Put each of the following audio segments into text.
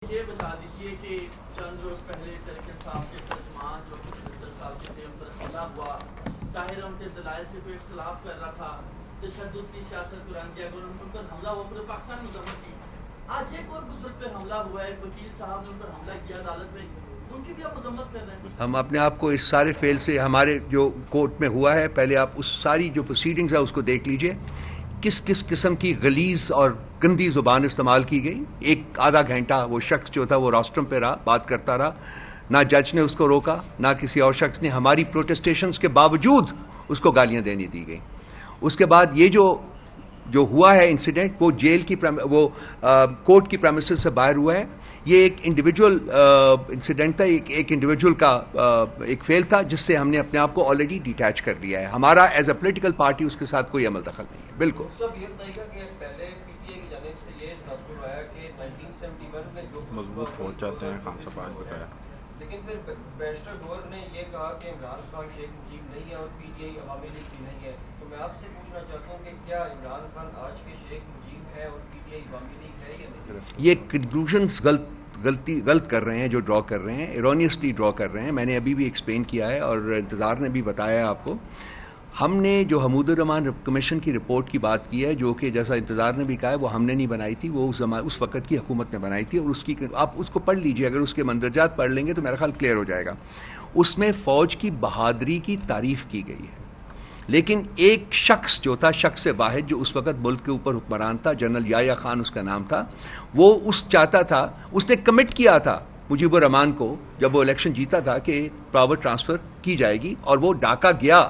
یہ بتا دیجیے کہ چند روز پہلے ترکن صاحب کے ترجمان جو 75 سال کے تھے ان پر حملہ ہوا، ظاہر ان کے دلائل سے کوئی اختلاف کر رہا تھا، تشدد کی سیاست قرآن کیا گیا، ان پر حملہ ہوا، پورے پاکستان میں مذمت کی۔ آج ایک اور بزرگ پہ حملہ ہوا ہے، وکیل صاحب نے ان پر حملہ کیا عدالت میں، ان کی بھی آپ مذمت کر رہے ہیں؟ ہم اپنے آپ کو اس سارے فیل سے ہمارے جو کورٹ میں ہوا ہے، پہلے آپ اس ساری جو پروسیڈنگز ہے اس کو دیکھ لیجئے، کس کس قسم کی غلیظ اور گندی زبان استعمال کی گئی۔ ایک آدھا گھنٹہ وہ شخص جو تھا وہ روسٹرم پہ رہا، بات کرتا رہا، نہ جج نے اس کو روکا، نہ کسی اور شخص نے، ہماری پروٹیسٹیشنز کے باوجود اس کو گالیاں دینی دی گئی۔ اس کے بعد یہ جو ہوا ہے انسیڈنٹ، وہ جیل کی وہ کورٹ کی پریمیسز سے باہر ہوا ہے۔ یہ ایک انڈیویجول انسیڈنٹ تھا، ایک انڈیویجول کا ایک فیل تھا، جس سے ہم نے اپنے آپ کو آلریڈی ڈیٹیچ کر لیا ہے۔ ہمارا ایز اے پولیٹیکل پارٹی اس کے ساتھ کوئی عمل دخل نہیں ہے۔ بالکل سب یہ بتائیے گا کہ پہلے پی ٹی اے کی جانب سے یہ تاثر آیا کہ 1971 میں جو مضبوط فوج چاہتے ہیں، خان صاحب آج بتایا، لیکن پھر بیرسٹر گور نے یہ کہا کہ عمران خان شیخ مجیب نہیں ہے اور پی ٹی آئی عوامی لیگ کی نہیں ہے۔ تو میں آپ سے پوچھنا چاہتا ہوں کہ کیا عمران خان آج کے شیخ مجیب ہے اور پی ٹی آئی عوامی لیگ ہے یا نہیں؟ یہ کنکلوژنس غلط کر رہے ہیں، جو ڈرا کر رہے ہیں، ایرونیسلی ڈرا کر رہے ہیں۔ میں نے ابھی بھی ایکسپلین کیا ہے اور انتظار نے بھی بتایا ہے آپ کو۔ ہم نے جو حمود الرحمان کمیشن کی رپورٹ کی بات کی ہے، جو کہ جیسا انتظار نے بھی کہا ہے، وہ ہم نے نہیں بنائی تھی، وہ اس وقت کی حکومت نے بنائی تھی، اور آپ اس کو پڑھ لیجئے، اگر اس کے مندرجات پڑھ لیں گے تو میرا خیال کلیئر ہو جائے گا۔ اس میں فوج کی بہادری کی تعریف کی گئی ہے، لیکن ایک شخص جو تھا، شخص واحد جو اس وقت ملک کے اوپر حکمران تھا، جنرل یحییٰ خان اس کا نام تھا، وہ چاہتا تھا، اس نے کمٹ کیا تھا مجیب الرحمان کو جب وہ الیکشن جیتا تھا کہ پاور ٹرانسفر کی جائے گی، اور وہ ڈھاکہ گیا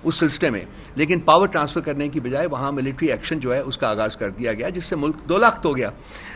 اس سلسلے میں، لیکن پاور ٹرانسفر کرنے کی بجائے وہاں ملٹری ایکشن جو ہے اس کا آغاز کر دیا گیا، جس سے ملک 2 لاکھ ہو گیا۔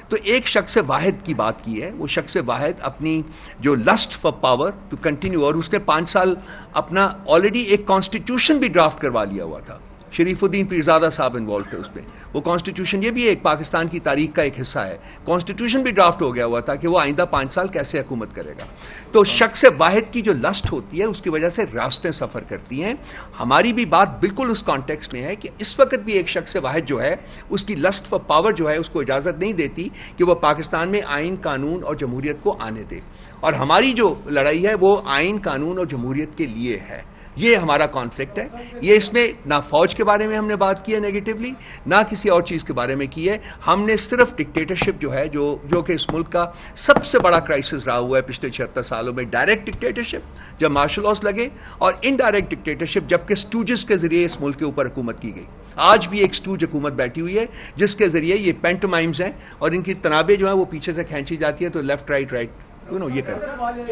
تو ایک شخص واحد کی بات کی ہے، وہ شخص واحد اپنی جو lust for power to continue, اور اس نے 5 سال اپنا آلریڈی ایک کانسٹیٹیوشن بھی ڈرافٹ کروا لیا ہوا تھا، شریف الدین پیرزادہ صاحب انوالو تھے اس پہ، وہ کانسٹیٹیوشن، یہ بھی ایک پاکستان کی تاریخ کا ایک حصہ ہے، کانسٹیٹیوشن بھی ڈرافٹ ہو گیا ہوا تھا کہ وہ آئندہ 5 سال کیسے حکومت کرے گا۔ تو شخص واحد کی جو لسٹ ہوتی ہے، اس کی وجہ سے راستیں سفر کرتی ہیں۔ ہماری بھی بات بالکل اس کانٹیکسٹ میں ہے کہ اس وقت بھی ایک شخص واحد جو ہے، اس کی لسٹ فار پاور جو ہے، اس کو اجازت نہیں دیتی کہ وہ پاکستان میں آئین، قانون اور جمہوریت کو آنے دے، اور ہماری جو لڑائی ہے وہ آئین، قانون اور جمہوریت کے لیے ہے۔ یہ ہمارا کانفلکٹ ہے۔ یہ اس میں نہ فوج کے بارے میں ہم نے بات کی ہے نیگیٹولی، نہ کسی اور چیز کے بارے میں کی ہے۔ ہم نے صرف ڈکٹیٹرشپ جو ہے، جو کہ اس ملک کا سب سے بڑا کرائسس رہا ہوا ہے پچھلے 76 سالوں میں، ڈائریکٹ ڈکٹیٹرشپ جب مارشل لاز لگے، اور انڈائریکٹ ڈکٹیٹرشپ جب کہ اسٹوجز کے ذریعے اس ملک کے اوپر حکومت کی گئی۔ آج بھی ایک اسٹوج حکومت بیٹھی ہوئی ہے، جس کے ذریعے یہ پینٹومائمز ہیں، اور ان کی تنابیں جو ہیں وہ پیچھے سے کھینچی جاتی ہیں، تو لیفٹ رائٹ یہ کرتے ہیں۔